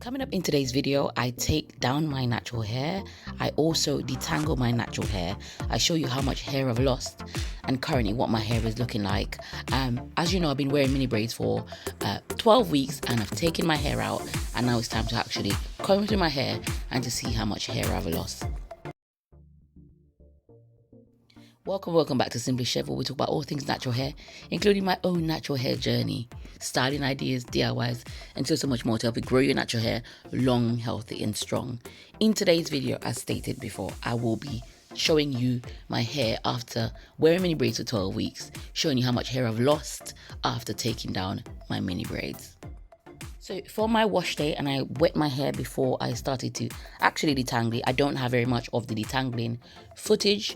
Coming up in today's video, I take down my natural hair. I also detangle my natural hair. I show you how much hair I've lost and currently what my hair is looking like. As you know, I've been wearing mini braids for 12 weeks and I've taken my hair out, and now it's time to actually comb through my hair and to see how much hair I've lost. Welcome back to Simply Shev, where we talk about all things natural hair, including my own natural hair journey, styling ideas, DIYs, and so much more to help you grow your natural hair long, healthy, and strong. In today's video, as stated before, I will be showing you my hair after wearing mini braids for 12 weeks, showing you how much hair I've lost after taking down my mini braids. So for my wash day, and I wet my hair before I started to actually detangle it. I don't have very much of the detangling footage,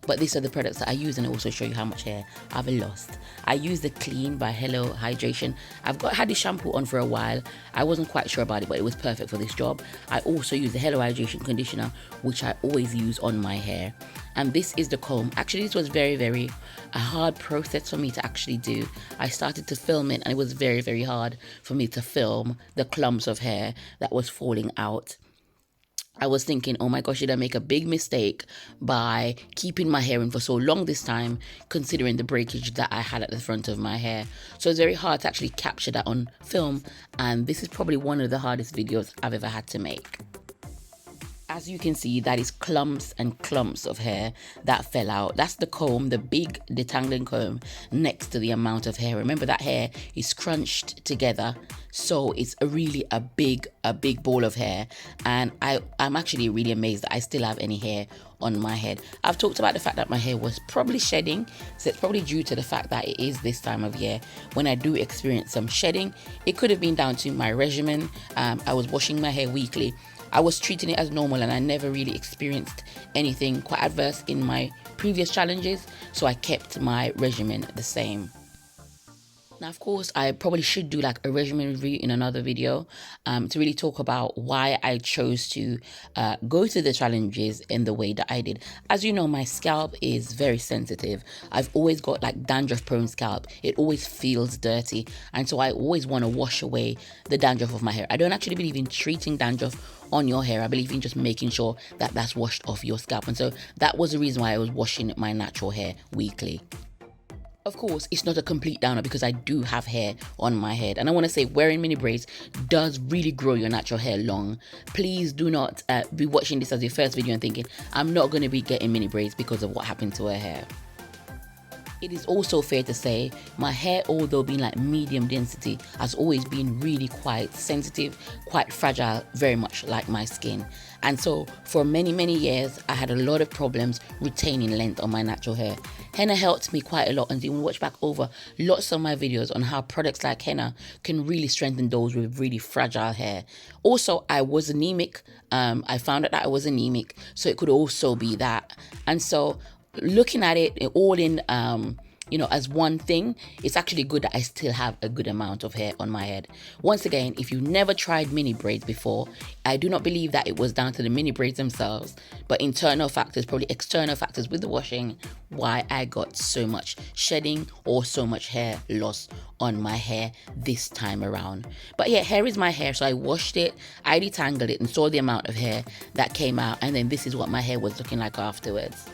but these are the products that I use, and I also show you how much hair I've lost. I use the Clean by Hello Hydration. I've had this shampoo on for a while. I wasn't quite sure about it, but it was perfect for this job. I also use the Hello Hydration conditioner, which I always use on my hair. And this is the comb. Actually, this was very a hard process for me to actually do. I started to film it and it was very hard for me to film the clumps of hair that was falling out. I was thinking, oh my gosh, did I make a big mistake by keeping my hair in for so long this time, considering the breakage that I had at the front of my hair. So it's very hard to actually capture that on film, and this is probably one of the hardest videos I've ever had to make. As you can see, that is clumps and clumps of hair that fell out. That's the comb, the big detangling comb next to the amount of hair. Remember, that hair is crunched together, so it's a big ball of hair. And I'm actually really amazed that I still have any hair on my head. I've talked about the fact that my hair was probably shedding, so it's probably due to the fact that it is this time of year when I do experience some shedding. It could have been down to my regimen. I was washing my hair weekly. I was treating it as normal, and I never really experienced anything quite adverse in my previous challenges, so I kept my regimen the same. Now, of course, I probably should do like a regimen review in another video to really talk about why I chose to go through the challenges in the way that I did. As you know, my scalp is very sensitive. I've always got like dandruff prone scalp. It always feels dirty. And so I always want to wash away the dandruff of my hair. I don't actually believe in treating dandruff on your hair. I believe in just making sure that that's washed off your scalp. And so that was the reason why I was washing my natural hair weekly. Of course, it's not a complete downer because I do have hair on my head. And I want to say wearing mini braids does really grow your natural hair long. Please do not be watching this as your first video and thinking, I'm not going to be getting mini braids because of what happened to her hair. It is also fair to say my hair, although being like medium density, has always been really quite sensitive, quite fragile, very much like my skin. And so for many years, I had a lot of problems retaining length on my natural hair. Henna helped me quite a lot, and you can watch back over lots of my videos on how products like henna can really strengthen those with really fragile hair. Also, I was anemic. I found out that I was anemic, so it could also be that. And so looking at it all in as one thing, it's actually good that I still have a good amount of hair on my head. Once again, if you've never tried mini braids before, I do not believe that it was down to the mini braids themselves, but internal factors, probably external factors with the washing, why I got so much shedding or so much hair loss on my hair this time around. But yeah, hair is my hair, so I washed it, I detangled it and saw the amount of hair that came out, and then this is what my hair was looking like afterwards.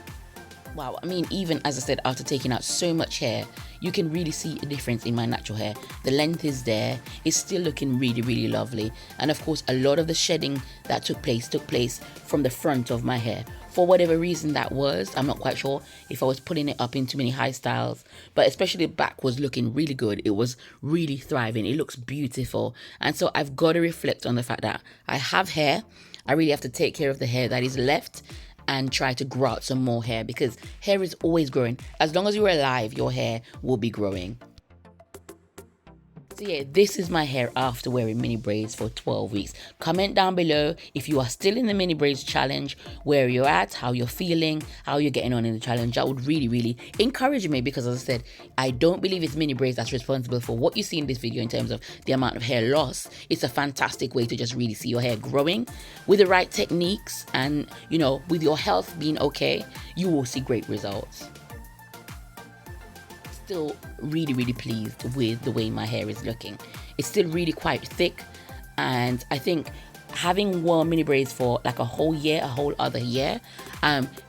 Wow, I mean, even as I said, after taking out so much hair, you can really see a difference in my natural hair. The length is there, it's still looking really lovely. And of course, a lot of the shedding that took place from the front of my hair. For whatever reason that was, I'm not quite sure if I was putting it up in too many high styles, but especially the back was looking really good. It was really thriving. It looks beautiful. And so I've got to reflect on the fact that I have hair. I really have to take care of the hair that is left and try to grow out some more hair, because hair is always growing. As long as you're alive, your hair will be growing. So yeah, this is my hair after wearing mini braids for 12 weeks. Comment down below if you are still in the mini braids challenge, where you're at, how you're feeling, how you're getting on in the challenge. That would really encourage me, because as I said, I don't believe it's mini braids that's responsible for what you see in this video in terms of the amount of hair loss. It's a fantastic way to just really see your hair growing. With the right techniques and, with your health being okay, you will see great results. Still really pleased with the way my hair is looking. It's still really quite thick. And I think having worn mini braids for like a whole year, a whole other year,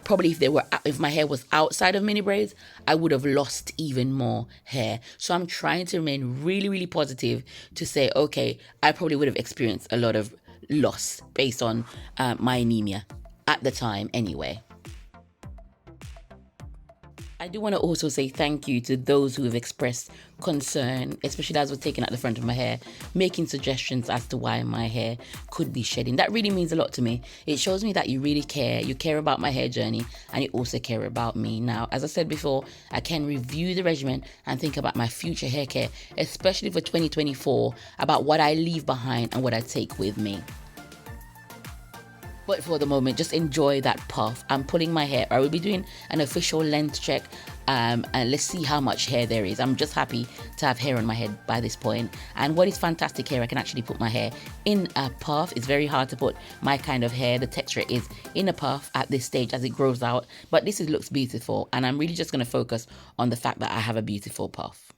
probably if my hair was outside of mini braids, I would have lost even more hair. So I'm trying to remain really, really positive to say, okay, I probably would have experienced a lot of loss based on my anemia at the time anyway. I do want to also say thank you to those who have expressed concern, especially as we're taking out the front of my hair, making suggestions as to why my hair could be shedding. That really means a lot to me. It shows me that you really care. You care about my hair journey, and you also care about me. Now, as I said before, I can review the regimen and think about my future hair care, especially for 2024, about what I leave behind and what I take with me. But for the moment, just enjoy that puff. I'm pulling my hair. I will be doing an official length check, and let's see how much hair there is. I'm just happy to have hair on my head by this point. And what is fantastic here, I can actually put my hair in a puff. It's very hard to put my kind of hair. The texture is in a puff at this stage as it grows out. But this looks beautiful, and I'm really just going to focus on the fact that I have a beautiful puff.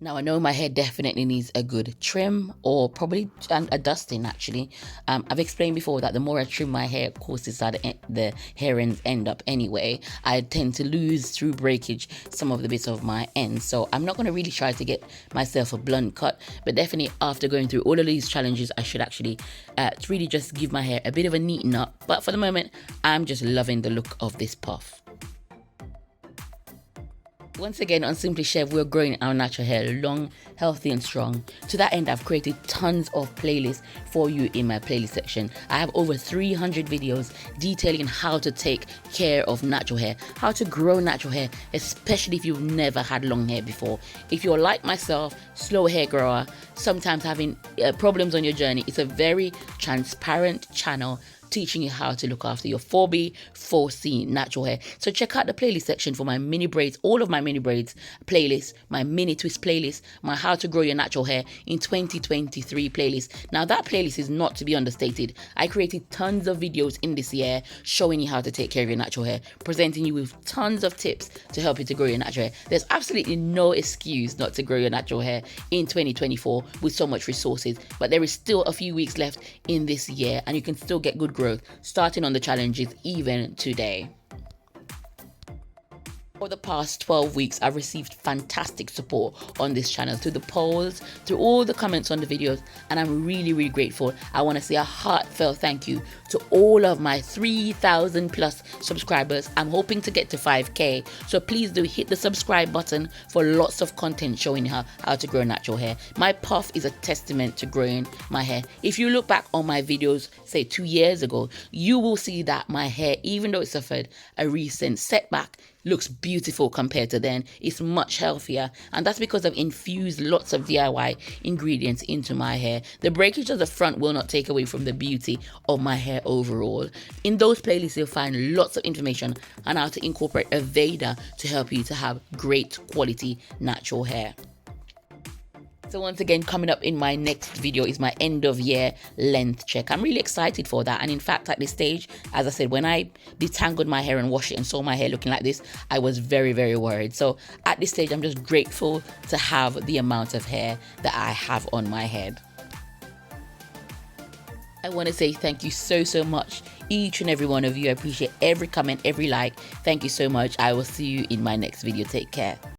Now, I know my hair definitely needs a good trim, or probably a dusting actually. I've explained before that the more I trim my hair, of course, is how the hair ends end up anyway. I tend to lose through breakage some of the bits of my ends. So I'm not going to really try to get myself a blunt cut, but definitely after going through all of these challenges, I should actually really just give my hair a bit of a neaten up. But for the moment, I'm just loving the look of this puff. Once again, on Simply Shev, we're growing our natural hair long, healthy and strong. To that end, I've created tons of playlists for you in my playlist section. I have over 300 videos detailing how to take care of natural hair, how to grow natural hair, especially if you've never had long hair before. If you're like myself, slow hair grower, sometimes having problems on your journey, it's a very transparent channel teaching you how to look after your 4B, 4C natural hair. So check out the playlist section for my mini braids, all of my mini braids playlists, my mini twist playlist, my how to grow your natural hair in 2023 playlist. Now that playlist is not to be understated. I created tons of videos in this year showing you how to take care of your natural hair, presenting you with tons of tips to help you to grow your natural hair. There's absolutely no excuse not to grow your natural hair in 2024 with so much resources, but there is still a few weeks left in this year and you can still get good growth starting on the challenges even today. For the past 12 weeks, I've received fantastic support on this channel through the polls, through all the comments on the videos, and I'm really, really grateful. I want to say a heartfelt thank you to all of my 3,000 plus subscribers. I'm hoping to get to 5K, so please do hit the subscribe button for lots of content showing you how to grow natural hair. My puff is a testament to growing my hair. If you look back on my videos, say 2 years ago, you will see that my hair, even though it suffered a recent setback, looks beautiful compared to then. It's much healthier, and that's because I've infused lots of DIY ingredients into my hair. The breakage of the front will not take away from the beauty of my hair overall. In those playlists, you'll find lots of information on how to incorporate a Veda to help you to have great quality natural hair. So once again, coming up in my next video is my end of year length check. I'm really excited for that. And in fact, at this stage, as I said, when I detangled my hair and washed it and saw my hair looking like this, I was very, very worried. So at this stage, I'm just grateful to have the amount of hair that I have on my head. I want to say thank you so much, each and every one of you. I appreciate every comment, every like. Thank you so much. I will see you in my next video. Take care.